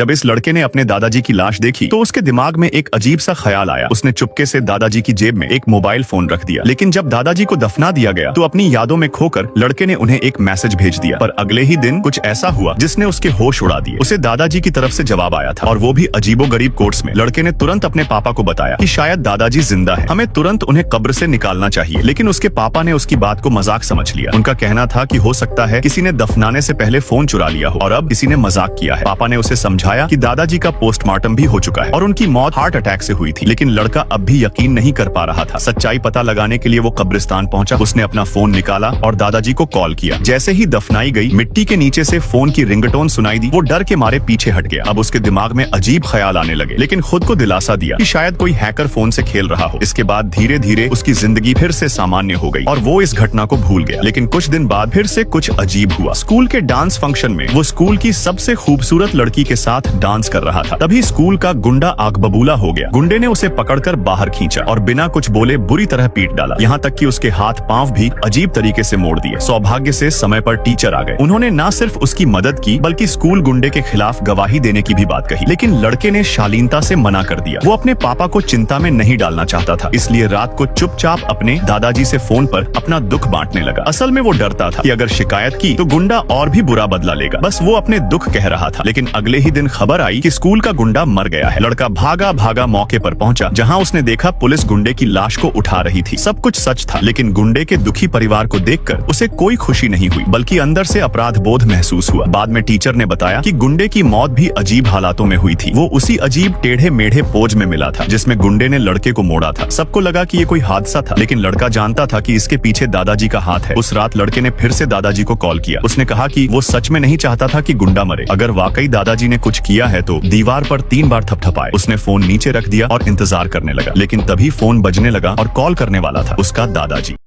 जब इस लड़के ने अपने दादाजी की लाश देखी तो उसके दिमाग में एक अजीब सा ख्याल आया। उसने चुपके से दादाजी की जेब में एक मोबाइल फोन रख दिया। लेकिन जब दादाजी को दफना दिया गया तो अपनी यादों में खोकर लड़के ने उन्हें एक मैसेज भेज दिया। पर अगले ही दिन कुछ ऐसा हुआ जिसने उसके होश उड़ा दिए। उसे दादाजी की तरफ से जवाब आया था, और वो भी अजीबोगरीब कोट्स में। लड़के ने तुरंत अपने पापा को बताया कि शायद दादाजी जिंदा है, हमें तुरंत उन्हें कब्र से निकालना चाहिए। लेकिन उसके पापा ने उसकी बात को मजाक समझ लिया। उनका कहना था कि हो सकता है किसी ने दफनाने से पहले फोन चुरा लिया हो और अब किसी ने मजाक किया है। पापा ने उसे समझाया कि दादाजी का पोस्टमार्टम भी हो चुका है और उनकी मौत हार्ट अटैक से हुई थी। लेकिन लड़का अब भी यकीन नहीं कर पा रहा था। सच्चाई पता लगाने के लिए वो कब्रिस्तान पहुंचा। उसने अपना फोन निकाला और दादाजी को कॉल किया। जैसे ही दफनाई गई, मिट्टी के नीचे से फोन की रिंगटोन सुनाई दी। वो डर के मारे पीछे हट गया। अब उसके दिमाग में अजीब ख्याल आने लगे, लेकिन खुद को दिलासा दिया कि शायद कोई हैकर फोन से खेल रहा हो। इसके बाद धीरे धीरे उसकी जिंदगी फिर से सामान्य हो गई और वो इस घटना को भूल गया। लेकिन कुछ दिन बाद फिर से कुछ अजीब हुआ। स्कूल के डांस फंक्शन में वो स्कूल की सबसे खूबसूरत लड़की के साथ डांस कर रहा था। तभी स्कूल का गुंडा आग बबूला हो गया। गुंडे ने उसे पकड़कर बाहर खींचा और बिना कुछ बोले बुरी तरह पीट डाला। यहाँ तक कि उसके हाथ पांव भी अजीब तरीके से मोड़ दिए। सौभाग्य से समय पर टीचर आ गए। उन्होंने न सिर्फ उसकी मदद की बल्कि स्कूल गुंडे के खिलाफ गवाही देने की भी बात कही। लेकिन लड़के ने शालीनता से मना कर दिया। वो अपने पापा को चिंता में नहीं डालना चाहता था, इसलिए रात को चुपचाप अपने दादाजी से फोन पर अपना दुख बांटने लगा। असल में वो डरता था कि अगर शिकायत की तो गुंडा और भी बुरा बदला लेगा। बस वो अपने दुख कह रहा था। लेकिन अगले ही दिन खबर आई कि स्कूल का गुंडा मर गया है। लड़का भागा भागा मौके पर पहुंचा, जहां उसने देखा पुलिस गुंडे की लाश को उठा रही थी। सब कुछ सच था, लेकिन गुंडे के दुखी परिवार को देखकर उसे कोई खुशी नहीं हुई, बल्कि अंदर से अपराध बोध महसूस हुआ। बाद में टीचर ने बताया कि गुंडे की मौत भी अजीब हालातों में हुई थी। वो उसी अजीब टेढ़े मेढ़े पोज में मिला था जिसमें गुंडे ने लड़के को मोड़ा था। सबको लगा कि ये कोई हादसा था, लेकिन लड़का जानता था कि इसके पीछे दादाजी का हाथ है। उस रात लड़के ने फिर से दादाजी को कॉल किया। उसने कहा कि वो सच में नहीं चाहता था कि गुंडा मरे। अगर वाकई दादाजी ने कुछ किया है तो दीवार पर 3 बार थपथपाए। उसने फोन नीचे रख दिया और इंतजार करने लगा। लेकिन तभी फोन बजने लगा और कॉल करने वाला था उसका दादाजी।